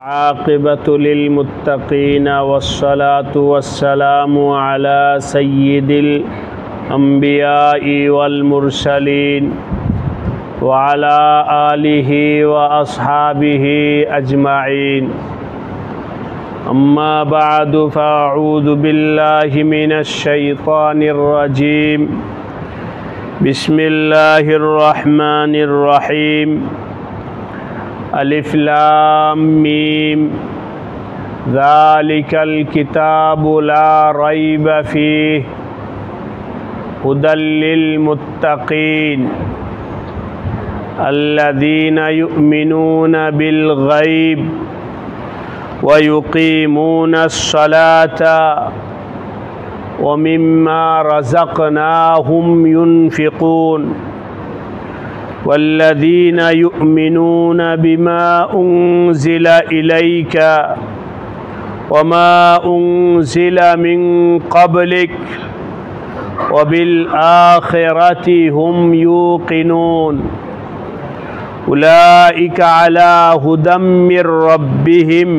عاقبة للمتقين والصلاة والسلام على سيد الأنبياء والمرسلين وعلى آله وأصحابه أجمعين أما بعد فأعوذ بالله من الشيطان الرجيم بسم الله الرحمن الرحيم ألف لام ميم ذلك الكتاب لا ريب فيه هدى للمتقين الذين يؤمنون بالغيب ويقيمون الصلاة ومما رزقناهم ينفقون والذين يؤمنون بما أنزل إليك وما أنزل من قبلك وبالآخرة هم يوقنون أولئك على هدى من ربهم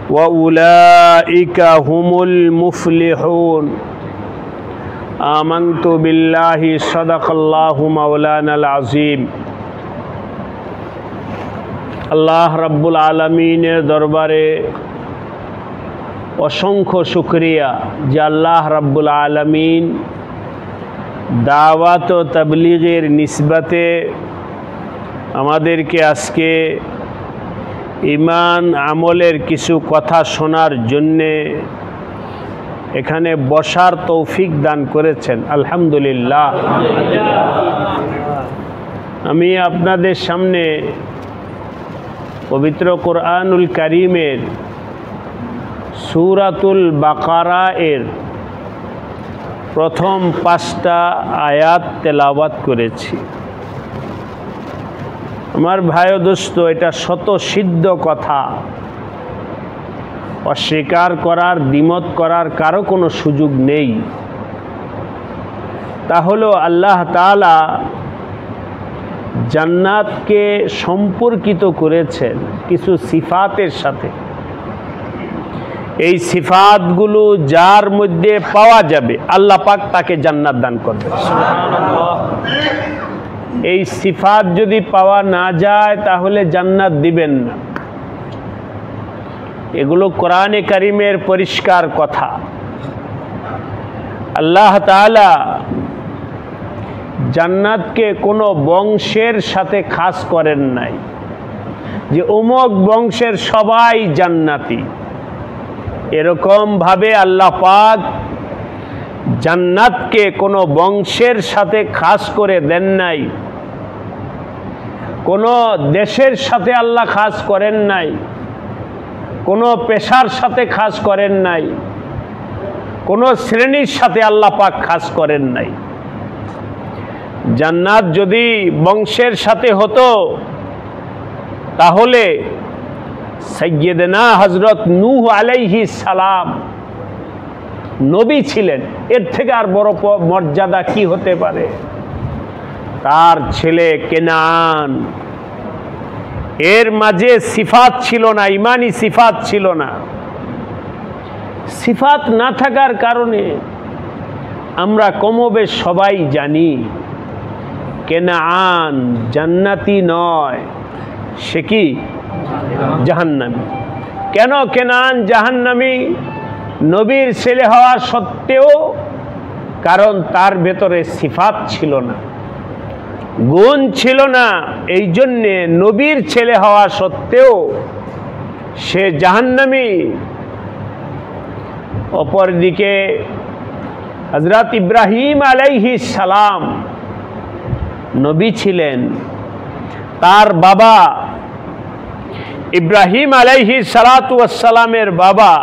وأولئك هم المفلحون آمنت بالله صدق الله مولانا العظيم আল্লাহ রাব্বুল আলামিনের দরবারে অসংখ্য শুকরিয়া যে আল্লাহ রাব্বুল আলামিন দাওয়াত ও তাবলীগের নিসবতে আমাদেরকে আজকে ঈমান আমলের কিছু কথা শোনার জন্যে এখানে বসার তৌফিক দান করেছেন আলহামদুলিল্লাহ। আমি আপনাদের সামনে পবিত্র কোরআনুল কারীমের সূরাতুল বাকারা এর প্রথম 5টা আয়াত তেলাওয়াত করেছি। আমার ভাই ও দোস্ত, এটা স্বতঃসিদ্ধ কথা, অস্বীকার করার দ্বিমত করার কারো কোনো সুযোগ নেই। তা হলো আল্লাহ তাআলা জান্নাতকে সম্পর্কিত করেছেন কিছু সিফাতের সাথে। এই সিফাতগুলো যার মধ্যে পাওয়া যাবে আল্লাহ পাক তাকে জান্নাত দান করবেন। এই সিফাত যদি পাওয়া না যায় তাহলে জান্নাত দিবেন না। এগুলো কোরআনে কারীমের পরিষ্কার কথা। আল্লাহ তাআলা জান্নাতকে কোনো বংশের সাথে খাস করেন নাই যে অমুক বংশের সবাই জান্নাতি। এরকম ভাবে আল্লাহ পাক জান্নাতকে কোনো বংশের সাথে খাস করে দেন নাই, কোনো দেশের সাথে আল্লাহ খাস করেন নাই, কোনো পেশার সাথে খাস করেন নাই, কোনো শ্রেণীর সাথে আল্লাহ পাক খাস করেন নাই। জান্নাত যদি বংশের সাথে হতো তাহলে সাইয়্যিদনা হযরত নূহ আলাইহিস সালাম নবী ছিলেন, এর থেকে আর বড় মর্যাদা কি হতে পারে। তার ছেলে কেনান, এর মাঝে সিফাত ছিল না, ইমানি সিফাত ছিল না। সিফাত না থাকার কারণে আমরা কমবেশ সবাই জানি কেনান জান্নাতি নয়, সে কি জাহান্নামী। কেন কেনান জাহান্নামী? নবীর ছেলে হওয়া সত্ত্বেও, কারণ তার ভেতরে সিফাত ছিল না, গুণ ছিল না। এই জন্যে নবীর ছেলে হওয়া সত্ত্বেও সে জাহান্নামী। অপরদিকে হযরত ইব্রাহিম আলাইহিস সালাম নবী ছিলেন, তার বাবা ইব্রাহিম আলাইহিস সালাতু ওয়াস সালামের বাবা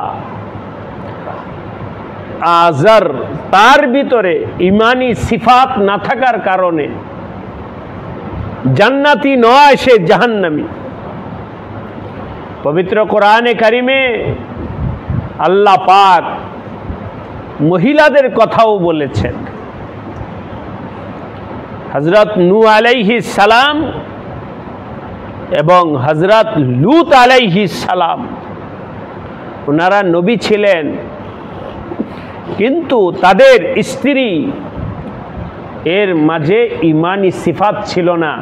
আজর, তার ভিতরে ইমানি সিফাত না থাকার কারণে জান্নাতি নয়, সে জাহান্নামী। পবিত্র কোরআনে কারীমে আল্লাহ পাক মহিলাদের কথাও বলেছেন। হযরত নূহ আলাইহিস সালাম এবং হযরত লূত আলাইহিস সালাম, ওনারা নবী ছিলেন, কিন্তু তাদের স্ত্রী এর মাঝে ঈমানি সিফাত ছিল না।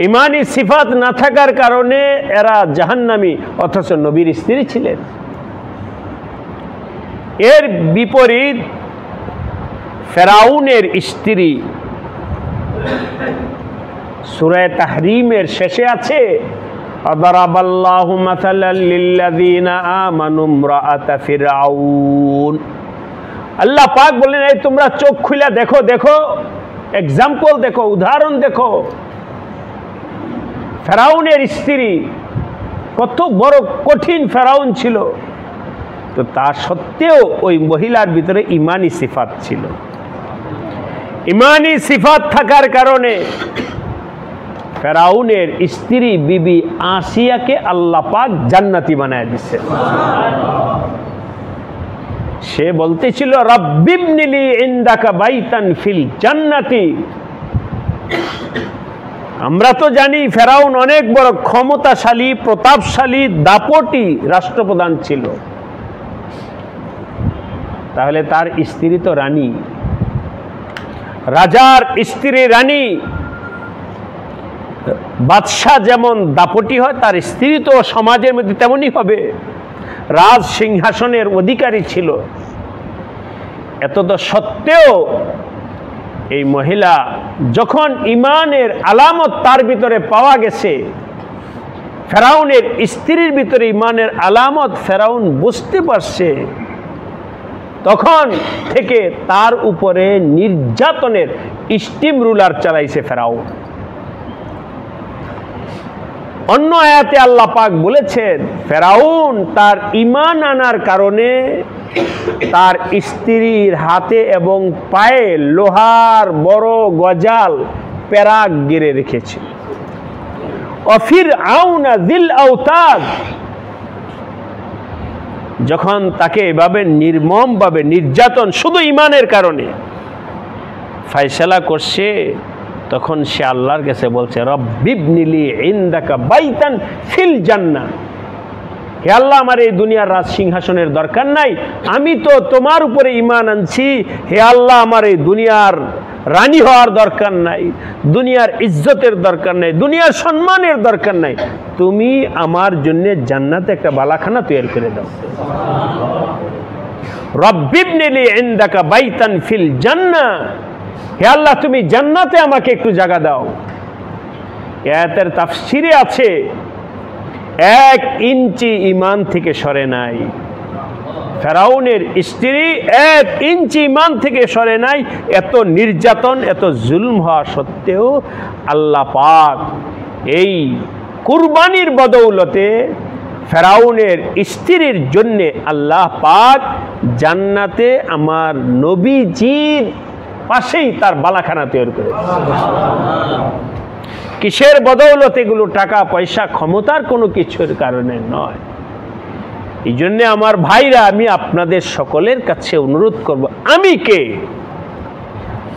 ঈমানি সিফাত না থাকার কারণে এরা জাহান্নামী, অথচ নবীর স্ত্রী ছিলেন। এর বিপরীত ফেরাউনের স্ত্রী, সূরা তাহরীমের শেষে আছে, আদারাবাল্লাহু মাসালাল লিল্লাযীনা আমানু ইমরাআতা ফিরআউন। আল্লাহ পাক বলেন, এই তোমরা চোখ খুলে দেখো, দেখো এক্সাম্পল দেখো, উদাহরণ দেখো। ফেরাউনের স্ত্রী কত বড় কঠিন ফেরাউন ছিল, তো তা সত্ত্বেও ওই মহিলার ভিতরে ঈমানি সিফাত ছিল। ঈমানি সিফাত থাকার কারণে ফেরাউনের স্ত্রী বিবি আসিয়াকে আল্লাহ পাক জান্নাতি বানায় দিচ্ছে। সে বলতেছিল, রাব্বিবনিলি ইনদাকা বাইতান ফিল জান্নাতি। আমরা তো জানি ফেরাউন অনেক বড় ক্ষমতাশালী, প্রতাপশালী, দাপটি রাষ্ট্রপ্রধান ছিল, তাহলে তার স্ত্রী তো রানী, রাজার স্ত্রী রানী। বাদশাহ যেমন দাপটি হয়, তার স্ত্রী তো সমাজের মধ্যে তেমনই হবে, রাজ সিংহাসনের অধিকারী ছিল। এত তো সত্ত্বেও এই মহিলা যখন ঈমানের আলামত তার ভিতরে পাওয়া গেছে, ফেরাউনের স্ত্রীর ভিতরে ঈমানের আলামত ফেরাউন বুঝতে পারছে, তখন থেকে তার উপরে নির্যাতনের স্টিম রুলার চালাইছে ফেরাউন। অন্য আয়াতে আল্লাহ পাক বলেছেন, ফেরাউন তার ঈমান আনার কারণে তার স্ত্রীর হাতে এবং পায়ে লোহার বড় গজাল পেরাক গিরে রেখেছে। অফিরআউনা যিল আওতাদ, যখন তাকে এভাবে নির্মমভাবে নির্যাতন শুধু ঈমানের কারণে ফায়সালা করছে, তখন সে আল্লাহর কাছে বলছে, রব্বিবনিলি ইনদাকা বাইতান ফিল জান্নাহ। হে আল্লাহ, আমার এই দুনিয়ার রাজ সিংহাসনের দরকার নাই, আমি তো তোমার উপরে ঈমান আনছি। হে আল্লাহ, আমার এই দুনিয়ার রানী হওয়ার দরকার নাই, দুনিয়ার ইজ্জতের দরকার নাই, দুনিয়ার সম্মানের দরকার নাই, তুমি আমার জন্য জান্নাতে একটা বালাখানা তৈরি করে দাও। রব্বিবনিলি ইনদাকা বাইতান ফিল জান্নাহ, হে আল্লাহ, তুমি জান্নাতে আমাকে একটু জায়গা দাও। আয়াতের তাফসিরে আছে, 1 ইঞ্চি ঈমান থেকে সরে নাই। ফেরাউনের স্ত্রী 1 ইঞ্চি ঈমান থেকে সরে নাই। এত নির্যাতন, এত জুলম হওয়া সত্ত্বেও আল্লাহ পাক এই কুরবানির বদৌলতে ফেরাউনের স্ত্রীর জন্যে আল্লাহ পাক জান্নাতে আমার নবীজির পাশেই তার বালাখানা তৈরি করে। কিসের বদৌলতে? এগুলো টাকা পয়সা ক্ষমতার কোনো কিছুর কারণে নয়। এই জন্যে আমার ভাইরা, আমি আপনাদের সকলের কাছে অনুরোধ করব, আমি কে?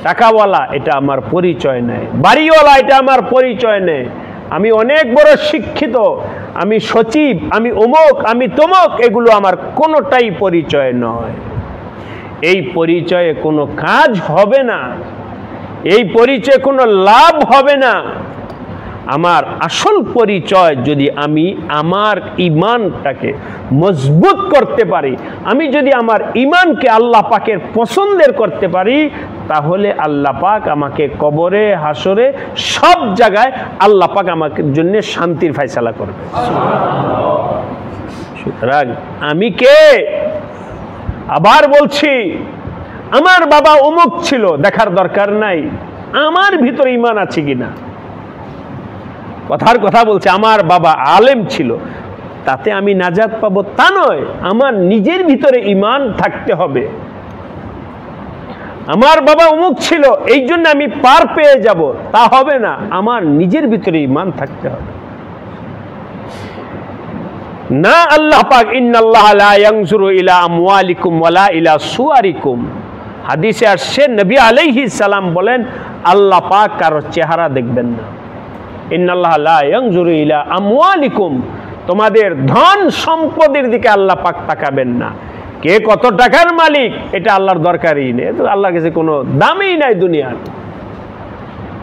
টাকাওয়ালা এটা আমার পরিচয় নেই, বাড়িওয়ালা এটা আমার পরিচয় নেই, আমি অনেক বড় শিক্ষিত, আমি সচিব, আমি অমুক, আমি তমুক, এগুলো আমার কোনোটাই পরিচয় নয়। এই পরিচয়ে কোনো কাজ হবে না, এই পরিচয়ে কোনো লাভ হবে না। আমার আসল পরিচয় যদি আমি আমার ঈমানটাকে মজবুত করতে পারি, আমি যদি আমার ঈমানকে আল্লাহ পাকের পছন্দের করতে পারি, তাহলে আল্লাহ পাক আমাকে কবরে, হাসরে, সব জায়গায় আল্লাহ পাক আমাকে জন্য শান্তির ফয়সালা করবে। সুতরাং আমি কে? আবার বলছি, আমার বাবা অমুক ছিল, দেখার দরকার নাই আমার ভিতরে ঈমান আছে কিনা। কথার কথা বলছে, আমার বাবা আলেম ছিল, তাতে আমি নাজাত পাবো তা নয়, আমার নিজের ভিতরে ঈমান থাকতে হবে। আমার বাবা অমুক ছিল, এই জন্য আমি পার পেয়ে যাব, তা হবে না, আমার নিজের ভিতরে ঈমান থাকতে হবে। না, আল্লাহ পাক ইন্নাল্লাহ লা ইয়ানজুরু ইলা আমওয়ালিকুম ওয়ালা ইলা সুওয়ারিকুম, হাদিসে আসছে, নবী আলাইহিস সালাম বলেন, আল্লাহ পাক কারো চেহারা দেখবেন না। ইন্নাল্লাহা লা ইয়ানজুরু ইলা আমওয়ালিকুম, তোমাদের ধন সম্পদের দিকে আল্লাহ পাক তাকাবেন না। কে কত টাকার মালিক এটা আল্লাহর দরকারই নেই, তো আল্লাহর কাছে কোনো দামই নাই দুনিয়ার।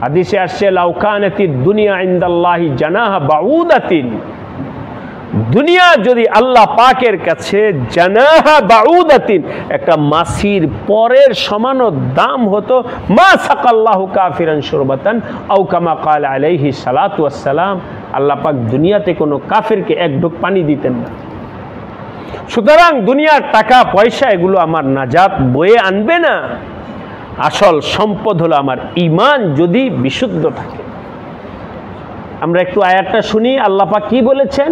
হাদিসে আসছে লাউ কানাতিদ দুনিয়া ইনদাল্লাহি জানাহা বাউদাতিন, দুনিয়া যদি আল্লাহ পাকের কাছে জানাহা বাউদাতিন একটা মাছির পরের সমানও দাম হতো, মা সাকাল্লাহু কাফিরান শুরবাতান আও কামা ক্বালা আলাইহি সালাতু ওয়াসসালাম, আল্লাহ পাক দুনিয়াতে কোনো কাফিরকে এক ঢোক পানি দিতেন না। সুতরাং দুনিয়ার টাকা পয়সা এগুলো আমার নাজাত বয়ে আনবে না। আসল সম্পদ হলো আমার ঈমান যদি বিশুদ্ধ থাকে। আমরা একটু আয়াতটা শুনি, আল্লাহ পাক কি বলেছেন?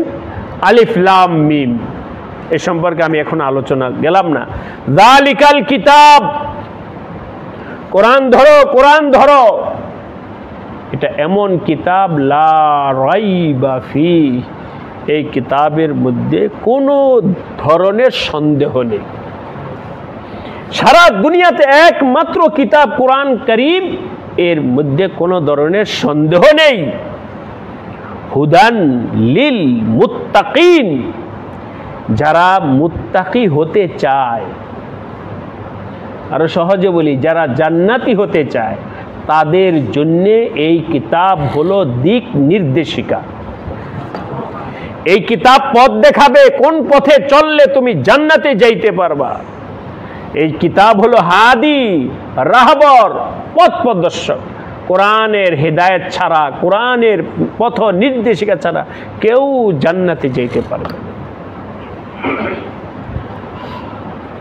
আলিফ লাম মিম, এ সম্পর্কে আমি এখন আলোচনা গেলাম না। যালিকাল কিতাব, কোরআন ধরো, কোরআন ধরো, এটা এমন কিতাব লা রাইবা ফি, এই কিতাবের মধ্যে কোনো ধরনের সন্দেহ নেই। সারা দুনিয়াতে একমাত্র কিতাব কোরআন কারীম, এর মধ্যে কোনো ধরনের সন্দেহ নেই। হুদান লিল মুত্তাকিন, যারা মুত্তাকি হতে চায়, আরো সহজে বলি যারা জান্নাতি হতে চায়, তাদের জন্য এই কিতাব হলো দিক নির্দেশিকা। এই কিতাব পথ দেখাবে, কোন পথে চললে তুমি জান্নাতে যাইতে পারবা। এই কিতাব হলো হাদি, রাহবর, পথ প্রদর্শক। কোরআনের হেদায়েত ছাড়া, কোরআনের পথ নির্দেশিকা ছাড়া কেউ জান্নাতে যেতে পারবে না।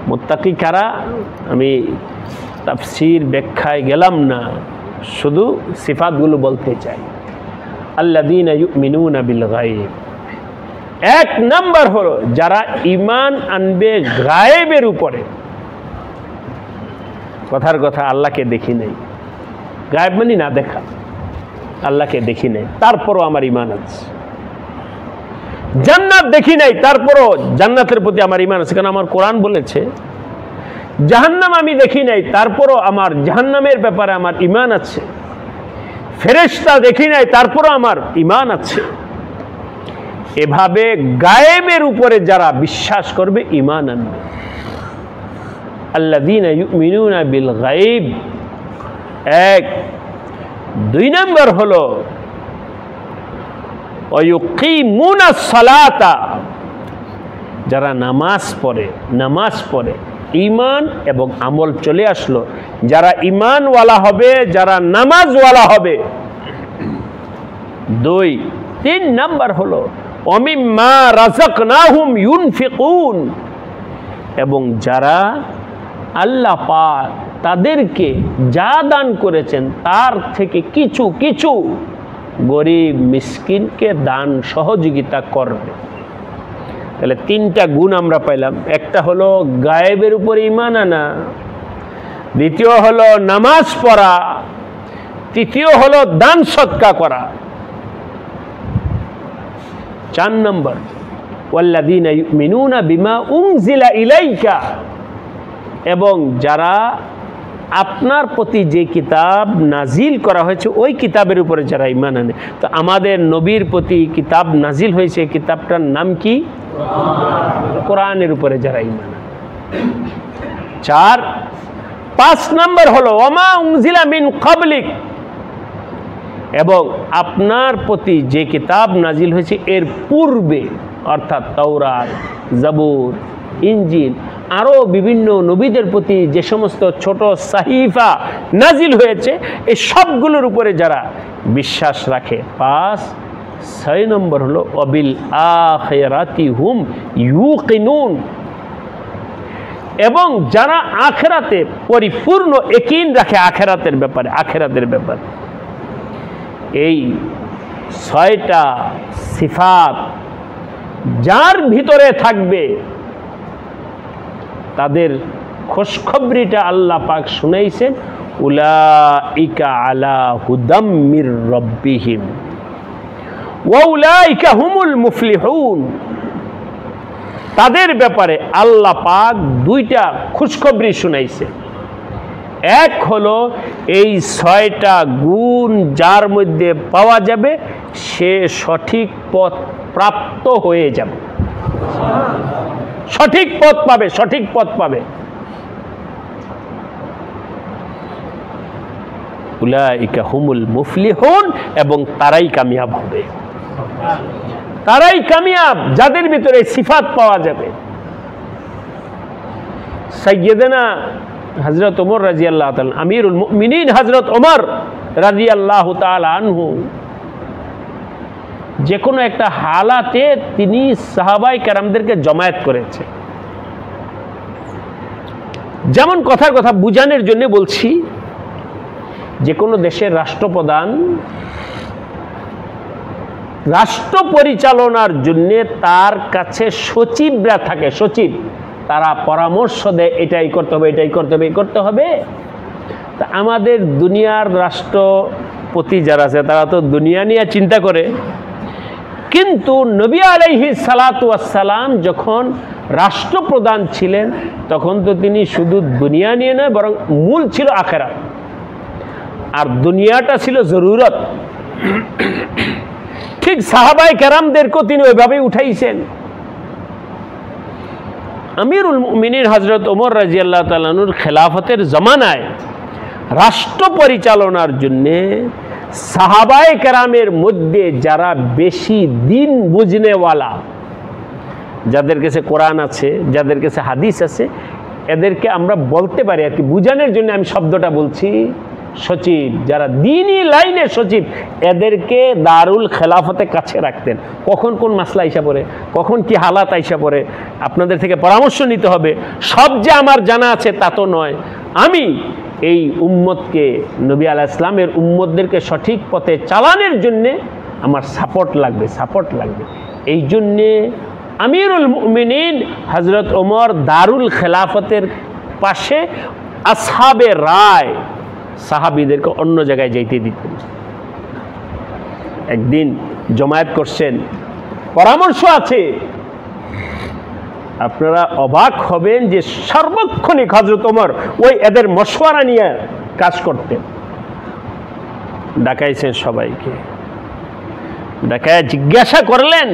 মুত্তাকি কারা, আমি তাফসীর ব্যাখ্যায় গেলাম না, শুধু সিফাতগুলো বলতে চাই। আল্লাযীনা ইউমিনুনা বিল গায়ব, এক নাম্বার হলো যারা ঈমান আনবে গায়েবের উপরে। কথার কথা, আল্লাহকে দেখি নাই, গায়েব মানে না দেখা, আল্লাহকে দেখি নাই, তারপরও আমার ঈমান আছে। জান্নাত দেখি নাই, তারপরও জান্নাতের প্রতি আমার ঈমান আছে, কারণ আমার কোরআন বলেছে। জাহান্নাম আমি দেখি নাই, তারপরও আমার জাহান্নামের ব্যাপারে আমার ঈমান আছে। ফেরেশতা দেখি নাই, তারপরও আমার ঈমান আছে। এভাবে গায়েবের উপরে যারা বিশ্বাস করবে, ঈমান আনবে। আল্লাযীনা ইউমিনুনা বিল গায়ব, এক। দুই নম্বর হলো ওয়ায়ুকিমুনাস সালাতা, যারা নামাজ পড়ে, নামাজ পড়ে, ঈমান এবং আমল চলে আসলো। যারা ঈমানওয়ালা হবে, যারা নামাজওয়ালা হবে। দুই। তিন নম্বর হলো ওয়ামিম্মা রাযাকনাহুম ইউনফিকুন, এবং যারা আল্লাহ পাক তাদেরকে যা দান করেছেন তার থেকে কিছু কিছু গরিব মিসকিনকে দান সহযোগিতা করবে। তাহলে তিনটা গুণ আমরা পাইলাম। একটা হলো গায়েবের উপরে ঈমান আনা, দ্বিতীয় হলো নামাজ পড়া, তৃতীয় হলো দান সদকা করা। 4 নম্বর ওয়াল্লাযীনা ইউমিনুনা বিমা উনজিলা ইলাইকা, এবং যারা আপনার প্রতি যে কিতাব নাজিল করা হয়েছে ওই কিতাবের উপরে যারা ঈমান আনে। তো আমাদের নবীর প্রতি কিতাব নাজিল হয়েছে, কিতাবটার নাম কি? কোরআনের উপরে যারা ঈমান আনে। 4। 5 নম্বর হলো ওমা উনজিলা মিন ক্বাবলিক, এবং আপনার প্রতি যে কিতাব নাজিল হয়েছে এর পূর্বে, অর্থাৎ তাওরাত, জাবুর, ইনজিল, আরও বিভিন্ন নবীদের প্রতি যে সমস্ত ছোট সাহিফা নাজিল হয়েছে, এই সবগুলোর উপরে যারা বিশ্বাস রাখে। 5। 6 নম্বর হলো ওয়াবিল আখিরাতি হুম ইউকিনুন, এবং যারা আখিরাতে পরিপূর্ণ ইয়াকিন রাখে, আখিরাতের ব্যাপারে, আখিরাতের ব্যাপারে। এই 6টা সিফাত যার ভিতরে থাকবে, তাদের খুশখবরিটা আল্লাহ পাক শুনাইছেন, উলাইকা আলা হুদাম মির রাব্বিহিম ওয়া উলাইকা হুমুল মুফলিহুন। তাদের ব্যাপারে আল্লাহ পাক 2টা খুশখবরি শুনাইছে। এক হলো এই 6টা গুণ যার মধ্যে পাওয়া যাবে সে সঠিক পথ প্রাপ্ত হয়ে যাবে, সঠিক পথ পাবে, সঠিক পথ পাবে। উলাইকা হুমুল মুফলিহুন, এবং তারাই কামিয়াব হবে, তারাই কামিয়াব যাদের ভিতরে সিফাত পাওয়া যাবে। সাইয়্যিদানা হযরত ওমর রাদিয়াল্লাহু তাআলা, আমিরুল মুমিনিন হযরত ওমর রাদিয়াল্লাহু তাআলা আনহু, যে কোনো একটা হালাতে তিনি সাহাবায়ে কেরামদেরকে জমায়েত করেছে। যেমন কথার কথা বুঝানোর জন্য বলছি, যে কোনো দেশের রাষ্ট্রপ্রধান রাষ্ট্র পরিচালনার জন্য তার কাছে সচিবরা থাকে, সচিব, তারা পরামর্শ দেয় এটাই করতে হবে, এটাই করতে হবে, এই করতে হবে। তা আমাদের দুনিয়ার রাষ্ট্রপতি যারা আছে তারা তো দুনিয়া নিয়ে চিন্তা করে, কিন্তু নবী আলাইহিস সালাতু ওয়াস সালাম যখন রাষ্ট্রপ্রধান ছিলেন তখন তো তিনি শুধু দুনিয়া নিয়ে নয়, বরং মূল ছিল আখিরাত, আর দুনিয়াটা ছিল জরুরত। ঠিক সাহাবায়ে কেরামদেরকেও তিনি ওইভাবেই উঠাইছেন। আমিরুল মুমিনিন হযরত ওমর রাদিয়াল্লাহু তাআলা আনহুর খেলাফতের জামানায় রাষ্ট্র পরিচালনার জন্য সাহাবায়ে কেরামের মধ্যে যারা বেশি দিন বুঝনেওয়ালা, যাদের কাছে কোরআন আছে, যাদের কাছে হাদিস আছে, এদেরকে আমরা বলতে পারি আর কি, বুঝানোর জন্য আমি শব্দটা বলছি, সচিব, যারা দ্বীনি লাইনে সচিব, এদেরকে দারুল খেলাফতে কাছে রাখতেন। কখন কোন মাসলা আইসা পড়ে, কখন কি হালাত আইসা পড়ে, আপনাদের থেকে পরামর্শ নিতে হবে। সব যে আমার জানা আছে তা তো নয়। আমি এই উম্মতকে, নবী আলাইহিস সালামের উম্মতদেরকে সঠিক পথে চালানোর জন্যে আমার সাপোর্ট লাগবে, সাপোর্ট লাগবে। এই জন্যে আমিরুল মুমিনিন হযরত ওমর দারুল খেলাফতের পাশে আসহাবে রায়, সাহাবীদেরকে অন্য জায়গায় যাইতে দিতেন। একদিন জমায়েত করছেন, পরামর্শ আছে, আপনারা অবাক হবেন যে সার্বক্ষণিক হযরত ওমর ওই এদের মশওয়ারা নিয়ে কাজ করতেন। ডাকাইছেন সবাইকে, ডাকায় জিজ্ঞাসা করলেন,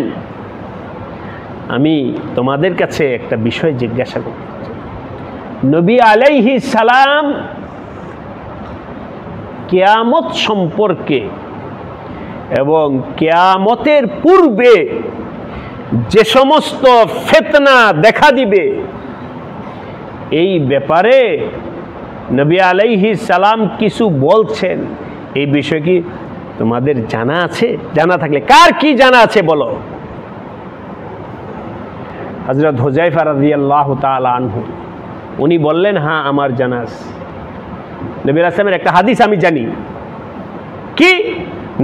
আমি তোমাদের কাছে একটা বিষয় জিজ্ঞাসা করতে চাই। নবী আলাইহিস সালাম কিয়ামত সম্পর্কে এবং কিয়ামতের পূর্বে যে সমস্ত ফিতনা দেখা দিবে, এই ব্যাপারে নবী আলাইহিস সালাম কিছু বলছেন। এই বিষয় কি তোমাদের জানা আছে? জানা থাকলে কার কি জানা আছে বলো। হযরত হুযায়ফা রাদিয়াল্লাহু তাআলা আনহু উনি বললেন, হ্যাঁ আমার জানা আছে। নবী আলাইহিস সালামের একটা হাদিস আমি জানি, কি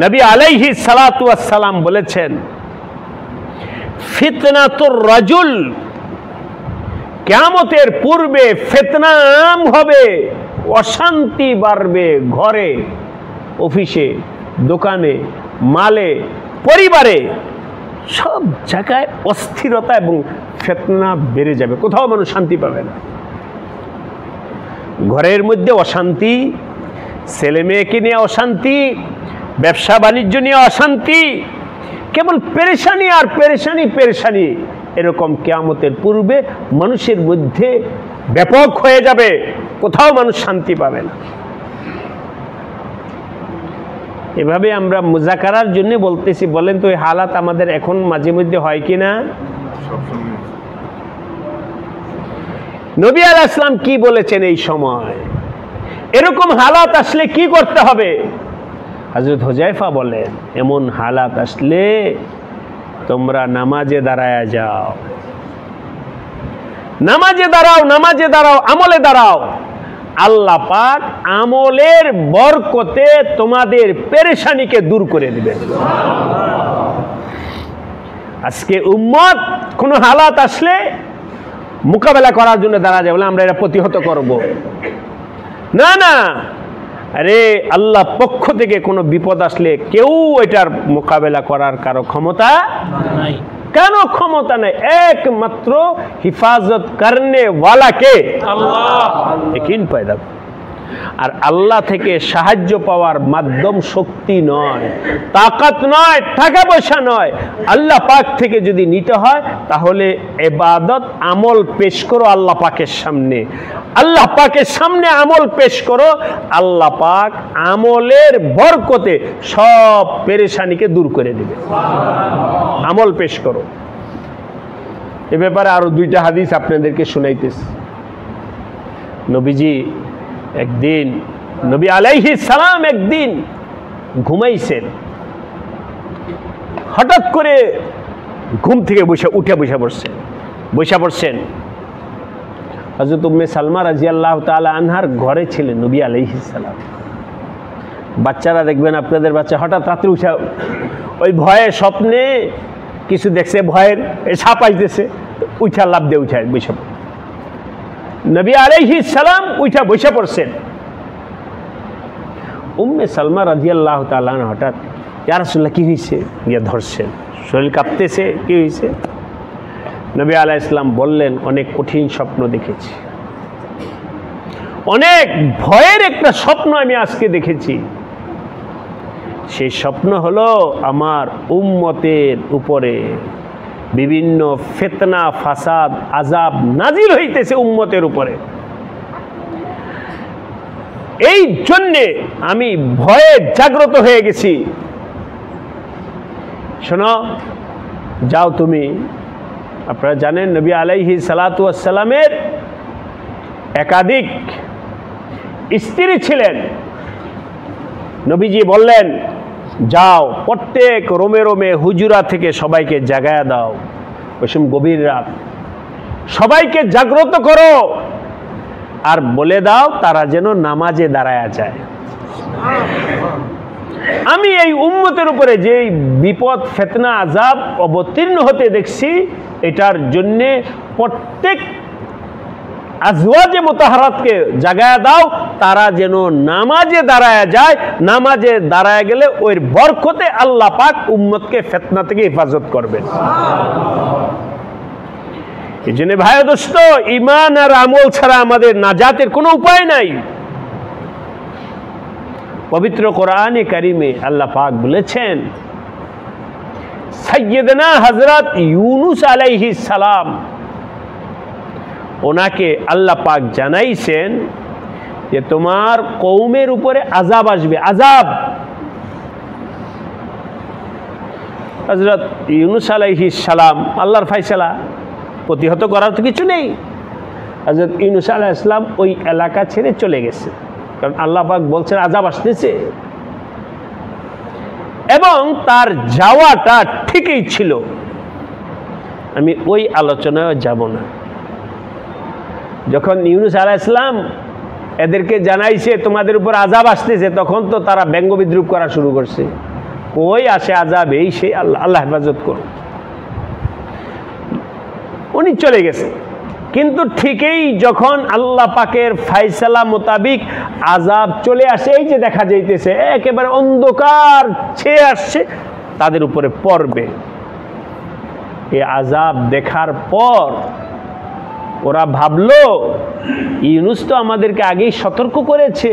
নবী আলাইহিস সালাতু ওয়াস সালাম বলেছেন, ফিতনাতুর রাজুল, কিয়ামতের পূর্বে ফিতনা আম হবে, অশান্তি বাড়বে, ঘরে, অফিসে, দোকানে, মালে, পরিবারে, সব জায়গায় অস্থিরতা এবং ফিতনা বেড়ে যাবে, কোথাও মানুষ শান্তি পাবে না। ঘরের মধ্যে অশান্তি, ছেলে মেয়েকে নিয়ে অশান্তি, ব্যবসা বাণিজ্য নিয়ে অশান্তি, কেবল পেরেশানি আর পেরেশানি, পেরেশানি। এরকম কিয়ামতের পূর্বে মানুষের মধ্যে ব্যাপক হয়ে যাবে, কোথাও মানুষ শান্তি পাবে না। এভাবে আমরা মুজাকারার জন্য বলতেছি, বলেন তো এই হালাত আমাদের এখন মাঝে মধ্যে হয় কিনা? নবী আলাইহিস সালাম কি বলেছেন এই সময়, এরকম হালাত আসলে কি করতে হবে? হযরত হুযায়ফা বলেন, এমন হালাত আসলে তোমরা নামাজে দাঁড়ায়া যাও, নামাজে দাঁড়াও, নামাজে দাঁড়াও, আমলে দাঁড়াও। আল্লাহ পাক আমলের বরকতে তোমাদের পেরেশানিকে দূর করে দিবেন। আজকে উম্মত কোন হালাত আসলে মোকাবেলা করার জন্য দাঁড়া যায়, বলে আমরা এটা প্রতিহত করব। না না, আরে আল্লাহ পক্ষ থেকে কোনো বিপদ আসলে কেউ এটার মোকাবেলা করার কারো ক্ষমতা নাই। কেন ক্ষমতা নাই? একমাত্র হিফাজত করনে ওয়ালা কে? আল্লাহ। यकीन पैदा আর আল্লাহ থেকে সাহায্য পাওয়ার মাধ্যম শক্তি নয়, তাকাত নয়, টাকা পয়সা নয়, আল্লাহ পাক থেকে যদি নিতে হয় তাহলে ইবাদত আমল পেশ করো আল্লাহ পাকের সামনে, আল্লাহ পাকের সামনে আমল পেশ করো, আল্লাহ পাক আমলের বরকতে সব পেরেশানিকে দূর করে দেবে। আমল পেশ করো। এ ব্যাপারে আরো দুইটা হাদিস আপনাদেরকে শুনাইতেছি। নবীজি একদিন, নবী আলাইহিস সালাম একদিন ঘুমাইছেন, হঠাৎ করে ঘুম থেকে উঠে বসে পড়ছেন। হযরত উম্মে সালমা রাদিয়াল্লাহু তাআলা আনহার ঘরে ছিলেন নবী আলাইহিস সালাম। বাচ্চারা দেখবেন, আপনাদের বাচ্চা হঠাৎ রাত্রে উঠে ওই ভয়ে স্বপ্নে কিছু দেখছে, ভয়ের সাপ আসতেছে, উঠা লাভ দিয়ে উঠে বসে পড়ে। নবী আলাইহিস সালাম উঠা বসে পড়ছেন। উম্মে সালমা রাদিয়াল্লাহু তাআলা হঠাৎ, ইয়া রাসূলুল্লাহ কি হয়েছে গিয়ে ধরছেন, শরীর কাঁপতেছে, কি হয়েছে? নবী আলাইহিস সালাম বললেন, অনেক কঠিন স্বপ্ন দেখেছি, অনেক ভয়ের একটা স্বপ্ন আমি আজকে দেখেছি। সেই স্বপ্ন হলো আমার উম্মতের উপরে বিভিন্ন ফিতনা, ফাসাদ, আযাব নাজিল হইতেছে উম্মতের উপরে। এই জন্যে আমি ভয়ে জাগ্রত হয়ে গেছি। শোনো, যাও তুমি, আপনারা জানেন নবী আলাইহিস সালাতু ওয়াস সালামের একাধিক স্ত্রী ছিলেন। নবীজি বললেন, যাও প্রত্যেক রোমে রোমে হুজুরা থেকে সবাইকে জাগায়া দাও, ওই সময় গভীর রাত, সবাইকে জাগ্রত করো আর বলে দাও তারা যেন নামাজে দাঁড়ায়া যায়। আমি এই উম্মতের উপরে যে বিপদ, ফিতনা, আযাব অবতীর্ণ হতে দেখছি, এটার জন্যে প্রত্যেক আজওয়াজে মুতাহারাতকে জাগায়া দাও, তারা যেন নামাজে দাঁড়ায়া যায়। নামাজে দাঁড়ায় গেলে ওই বরকতে আল্লাহ পাক উম্মতকে ফিতনা থেকে হেফাজত করবেন। এই জন্য ভাই দোস্ত, ঈমান আর আমল ছাড়া আমাদের নাজাতের কোনো উপায় নাই। পবিত্র কোরআনে কারিমে আল্লাহ পাক বলেছেন, সাইয়্যিদনা হযরত ইউনুস আলাইহিস সালাম, ওনাকে আল্লাহ পাক জানাইছেন যে তোমার কওমের উপরে আযাব আসবে, আযাব। হযরত ইউনুস আলাইহিস সালাম, আল্লাহর ফয়সালা, প্রতিহত করার তো কিছু নেই। হযরত ইউনুস আলাইহিস সালাম ওই এলাকা ছেড়ে চলে গেছে, কারণ আল্লাহ পাক বলছেন আযাব আসতেছে। এবং তার যাওয়াটা ঠিকই ছিল, আমি ওই আলোচনায় যাব না। যখন ইউনুস আলাইহিস সালাম এদেরকে জানাইছে তোমাদের উপর আযাব আসতেছে, তখন তো তারা ব্যঙ্গ বিদ্রুপ করা শুরু করছে, কই আসে আযাব, এই সেই, আল্লাহ হেফাজত করো। উনি চলে গেছে, কিন্তু ঠিকই যখন আল্লাহ পাকের ফয়সালা মোতাবিক আযাব চলে আসে, এই যে দেখা যাইতেছে একেবারে অন্ধকার ছেয়ে আসছে, তাদের উপরে পড়বে। এই আযাব দেখার পর ওরা ভাবলো, ইউনুস তো আমাদেরকে আগেই সতর্ক করেছে,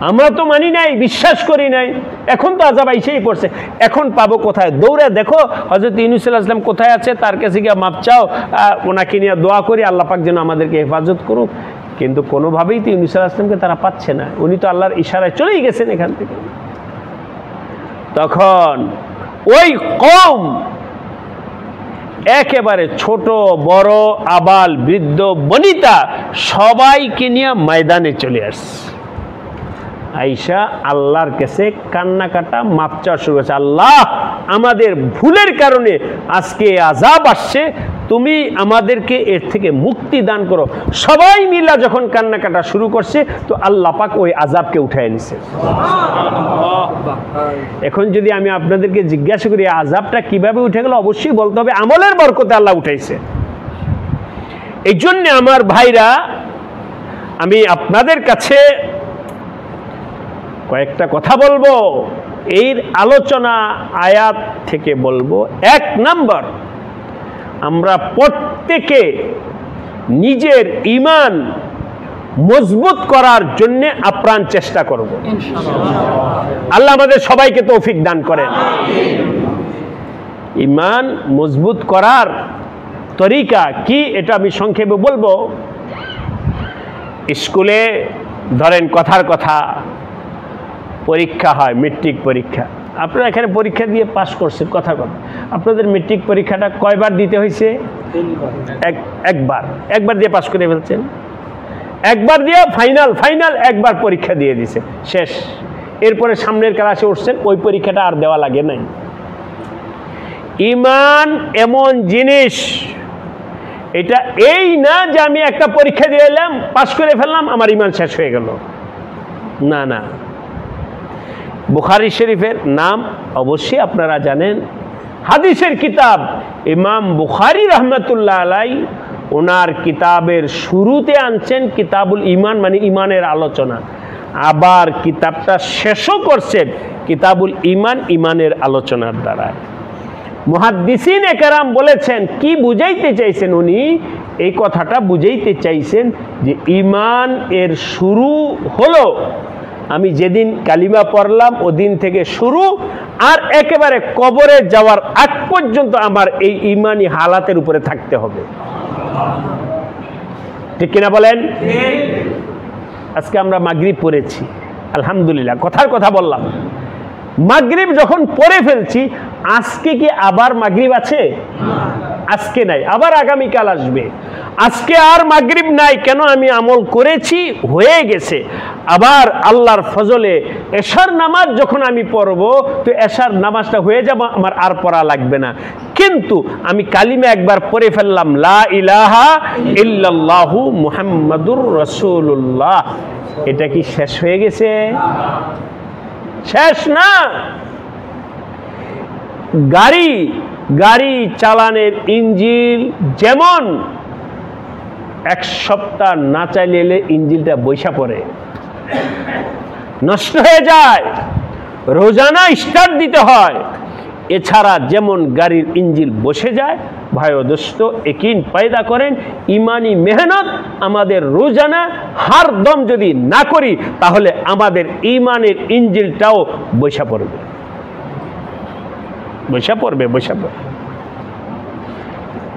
আমরা তো মানি নাই, বিশ্বাস করি নাই, এখন তো আযাব আইসেই পড়ছে, এখন পাবো কোথায়? দৌড়ে দেখো হযরত ইউনুস আলাইহিস সালাম কোথায় আছে, তার কাছে গিয়ে মাপ চাও, ওনাকে নিয়ে দোয়া করি আল্লাহ পাক যেন আমাদেরকে হেফাজত করুক। কিন্তু কোনোভাবেই তো ইউনুস আলাইহিস সালামকে তারা পাচ্ছে না, উনি তো আল্লাহর ইশারায় চলেই গেছেন এখান থেকে। তখন ওই কওম একেবারে ছোট বড়, আবাল বৃদ্ধ বনিতা সবাইকে নিয়ে ময়দানে চলে আসছে। আয়েশা আল্লাহর কাছে কান্না কাটা মাপ চাওয়া শুরু করেছে, আল্লাহ আমাদের ভুলের কারণে আজকে আযাব আসছে, তুমি আমাদেরকে এর থেকে মুক্তি দান করো। সবাই মিলা যখন কান্না কাটা শুরু করছে, তো আল্লাহ পাক ওই আযাবকে উঠায় নিছে। এখন যদি আমি আপনাদেরকে জিজ্ঞাসা করি আযাবটা কিভাবে উঠে গেল, অবশ্যই বলতে হবে আমলের বরকতে আল্লাহ উঠাইছে। এই জন্য আমার ভাইরা, আমি আপনাদের কাছে কয়েকটা কথা বলবো, এর আলোচনা আয়াত থেকে বলবো। এক নাম্বার, আমরা প্রত্যেকে নিজের ঈমান মজবুত করার জন্য আপ্রাণ চেষ্টা করব। আল্লাহ আমাদের সবাইকে তৌফিক দান করেন। ঈমান মজবুত করার তরিকা কি এটা আমি সংক্ষেপে বলবো। স্কুলে ধরেন কথার কথা পরীক্ষা হয়, মেট্রিক পরীক্ষা। আপনারা এখানে পরীক্ষা দিয়ে পাশ করছেন, কথা কথা। আপনাদের মেট্রিক পরীক্ষাটা কয়বার দিতে হয়েছে? একবার দিয়ে পাশ করে ফেলছেন। একবার দিয়ে ফাইনাল একবার পরীক্ষা দিয়ে দিছে, শেষ। এরপরে সামনের ক্লাসে উঠছেন, ওই পরীক্ষাটা আর দেওয়া লাগে নাই। ঈমান এমন জিনিস, এটা এই না যে আমি একটা পরীক্ষা দিয়ে এলাম, পাশ করে ফেললাম, আমার ঈমান শেষ হয়ে গেল। না না, বুখারী শরীফের নাম অবশ্যই আপনারা জানেন। হাদিসের কিতাব ইমাম বুখারী রাহমাতুল্লাহ আলাইহি ওনার কিতাবের শুরুতে আনছেন কিতাবুল ঈমান, মানে ঈমানের আলোচনা। আবার কিতাবটা শেষও করছেন কিতাবুল ঈমান, ঈমানের আলোচনার দ্বারা। মুহাদ্দিসিনে কেরাম বলেছেন, কি বুঝাইতে চাইছেন উনি? এই কথাটা বুঝাইতে চাইছেন যে ঈমান এর শুরু হলো আমি যেদিন কালিমা পড়লাম ওদিন থেকে শুরু, আর একেবারে কবরে যাওয়ার আগ পর্যন্ত আমার এই ঈমানি হালাতের উপরে থাকতে হবে। ঠিক কিনা বলেন? আজকে আমরা মাগরিব পড়েছি, আলহামদুলিল্লাহ, কথার কথা বললাম। মাগরিব যখন পড়ে ফেলছি, আজকে কি আবার মাগরিব আছে? আজকে নাই, আবার আগামীকাল আসবে। আজকে আর মাগরিব নাই, কেন? আমি আমল করেছি, হয়ে গেছে। আবার আল্লাহর ফজলে এশার নামাজ যখন আমি পড়ব, তো এশার নামাজটা হয়ে যাব, আমার আর পড়া লাগবে না। কিন্তু আমি কালিমা একবার পড়ে ফেললাম, লা ইলাহা ইল্লাল্লাহু মুহাম্মাদুর রাসূলুল্লাহ, এটা কি শেষ হয়ে গেছে? শেষ না। গাড়ি চালানের ইঞ্জিল যেমন এক সপ্তাহ না চালিয়ে ইঞ্জিলটা বৈশা পড়ে, নষ্ট হয়ে যায়, রোজানা স্টার্ট দিতে হয়। এছাড়া যেমন গাড়ির ইঞ্জিল বসে যায়, ভাই ও দোস্ত, একিন পয়দা করেন ইমানি মেহনত আমাদের রোজানা হারদম যদি না করি, তাহলে আমাদের ইমানের ইঞ্জিলটাও বৈশা পড়বে।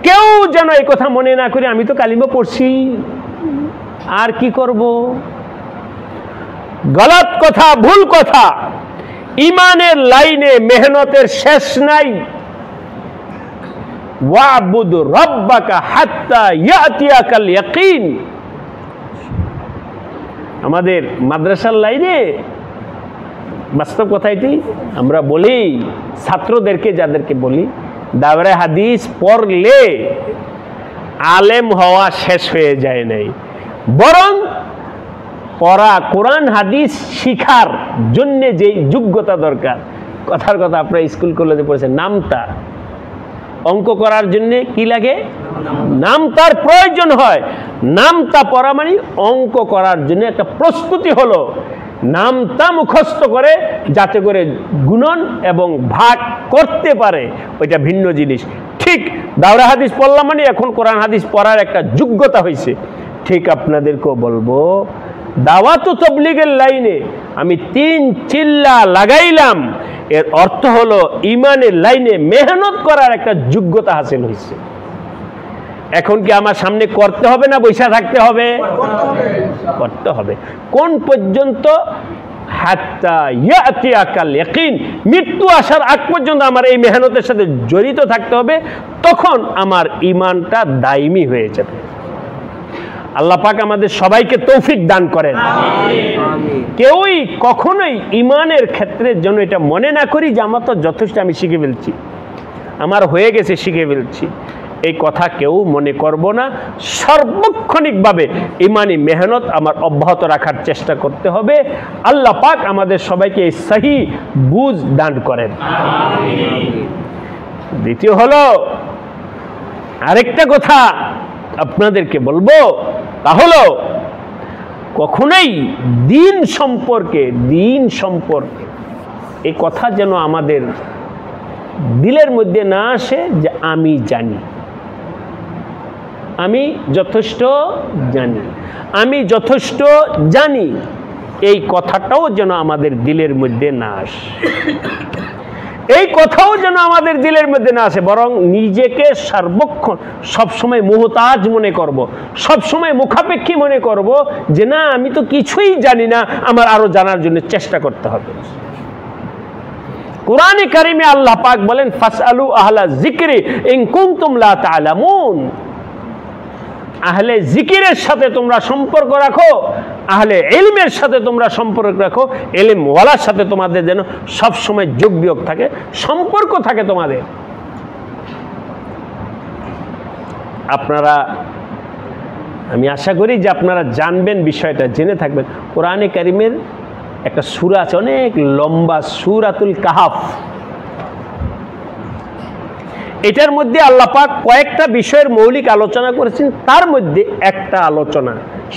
কেউ যেন এই কথা মনে না করি আমি তো কালিমা পড়ছি, আর কি করব। গলত কথা, ভুল কথা। ইমানের লাইনে মেহনতের শেষ নাই। ওয়াবুদ রাব্বাকা হাত্তা ইয়াতিয়াকাল ইয়াকিন। আমাদের মাদ্রাসার লাইনে বাস্তব কথা এটি আমরা বলি ছাত্রদেরকে, যাদেরকে বলি, দাওরায়ে হাদিস পড়লে আলেম হওয়া শেষ হয়ে যায় নাই, বরং পড়া কোরআন হাদিস শিখার জন্য যে যোগ্যতা দরকার, কথার কথা আপনারা স্কুল কলেজে পড়েছেন, নামতা অঙ্ক করার জন্য কি লাগে? নামতার প্রয়োজন হয়। নামতা পড়া মানে অঙ্ক করার জন্য একটা প্রস্তুতি হলো। নামতা মুখস্থ করে যাতে করে গুণন এবং ভাগ করতে পারে, ওইটা ভিন্ন জিনিস। ঠিক দাওরা হাদিস পড়লাম মানে এখন কোরআন হাদিস পড়ার একটা যোগ্যতা হয়েছে। ঠিক আপনাদেরকেও বলবো, দাওয়াত ও তাবলীগের লাইনে আমি 3 চিল্লা লাগাইলাম, এর অর্থ হলো ইমানের লাইনে মেহনত করার একটা যোগ্যতা হাসিল হয়েছে। এখন কি আমার সামনে করতে হবে না বৈশা থাকতে হবে? করতে হবে। কোন পর্যন্ত? হাত্তা ইয়াতিয়াকাল ইয়াকিন, মৃত্যু আসার আগ পর্যন্ত আমার এই মেহনতের সাথে জড়িত থাকতে হবে, তখন আমার ঈমানটা দায়মি হয়ে যাবে। আল্লাহ পাক আমাদের সবাইকে তৌফিক দান করেন। কেউই কখনোই ঈমানের ক্ষেত্রে যেন এটা মনে না করি যে আমার তো যথেষ্ট, আমি শিখে ফেলছি, আমার হয়ে গেছে, শিখে ফেলছি, এই কথা কেউ মনে করব না। সর্বক্ষণিকভাবে ঈমানি মেহনত আমার অব্যাহত রাখার চেষ্টা করতে হবে। আল্লাহ পাক আমাদের সবাইকে এই সহি বুঝ দান করেন। দ্বিতীয় হলো আরেকটা কথা আপনাদেরকে বলবো, তা হলো কখনোই দিন সম্পর্কে এই কথা যেন আমাদের দিলের মধ্যে না আসে যে আমি জানি। আমি যথেষ্ট জানি, আমি যথেষ্ট জানি, এই কথাটাও যেন আমাদের দিলের মধ্যে না আসে, এই কথাও যেন আমাদের দিলের মধ্যে না আসে, বরং নিজেকে সর্বক্ষণ সবসময় মুহতাজ মনে করব, সবসময় মুখাপেক্ষী মনে করব যে না আমি তো কিছুই জানি না, আমার আরো জানার জন্য চেষ্টা করতে হবে। কুরআনে কারিমে আল্লাহ পাক বলেন ফাসআলু আহলা যিকরি ইন কুনতুম লা তা'লামুন, আহলে জিকিরের সাথে তোমরা সম্পর্ক রাখো, আহলে ইলমের সাথে তোমরা সম্পর্ক রাখো, ইলম ওয়ালার সাথে তোমাদের যেন সব সময় যোগ বিয়োগ থাকে, সম্পর্ক থাকে তোমাদের। আপনারা, আমি আশা করি যে আপনারা জানবেন, বিষয়টা জেনে থাকবেন। কোরআনে কারিমের একটা সূরা আছে অনেক লম্বা, সূরাতুল কাহাফ। এটার মধ্যে আল্লাহ পাক কয়েকটা বিষয়ের মৌলিক আলোচনা করেছেন, তার মধ্যে একটা আলোচনা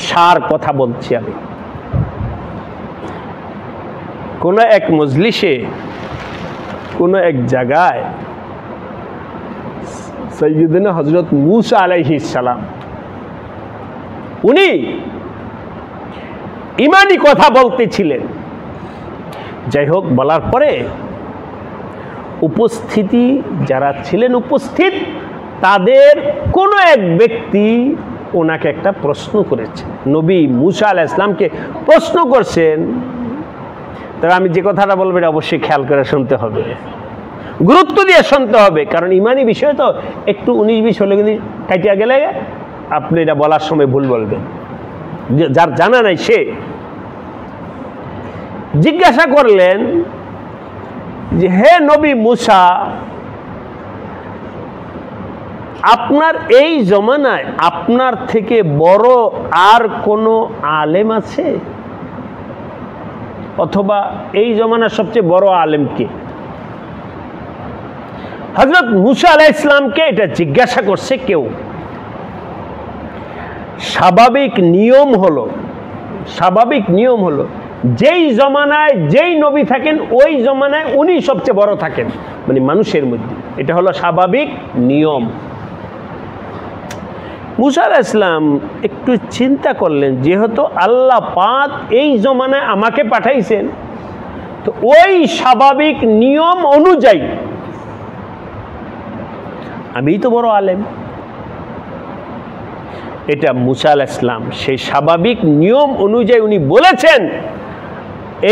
সার কথা বলছি আমি। কোন এক মজলিসে, কোন এক জায়গায় সাইয়্যিদনা হযরত মূসা আলাইহিস সালাম উনি ঈমানি কথা বলতেছিলেন। যাই হোক, বলার পরে উপস্থিতি যারা ছিলেন উপস্থিত, তাদের কোনো এক ব্যক্তি ওনাকে একটা প্রশ্ন করেছে, নবী মূসা আলাইহিস সালামকে প্রশ্ন করছেন। তবে আমি যে কথাটা বলবো এটা অবশ্যই খেয়াল করে শুনতে হবে, গুরুত্ব দিয়ে শুনতে হবে, কারণ ইমানি বিষয় তো একটু 19-20 হলে কিন্তু কাটিয়া গেলে আপনি এটা বলার সময় ভুল বলবেন। যার জানা নাই সে জিজ্ঞাসা করলেন যে হে নবী মূসা, আপনার এই জমানায় আপনার থেকে বড় আর কোনো আলেম আছে, অথবা এই জমানার সবচেয়ে বড় আলেম কে? হযরত মূসা আলাইহিস সালামকে এটা জিজ্ঞাসা করছে কেউ। স্বাভাবিক নিয়ম হলো যেই জমানায় যেই নবী থাকেন ওই জমানায় উনি সবচেয়ে বড় থাকেন, মানে মানুষের মধ্যে, এটা হলো স্বাভাবিক নিয়ম। মূসা আলাইহিস সালাম একটু চিন্তা করলেন, যেহেতু আল্লাহ পাক এই জমানায় আমাকে পাঠাইছেন, তো ওই স্বাভাবিক নিয়ম অনুযায়ী আমিই তো বড় আলেম। এটা মূসা আলাইহিস সালাম সেই স্বাভাবিক নিয়ম অনুযায়ী উনি বলেছেন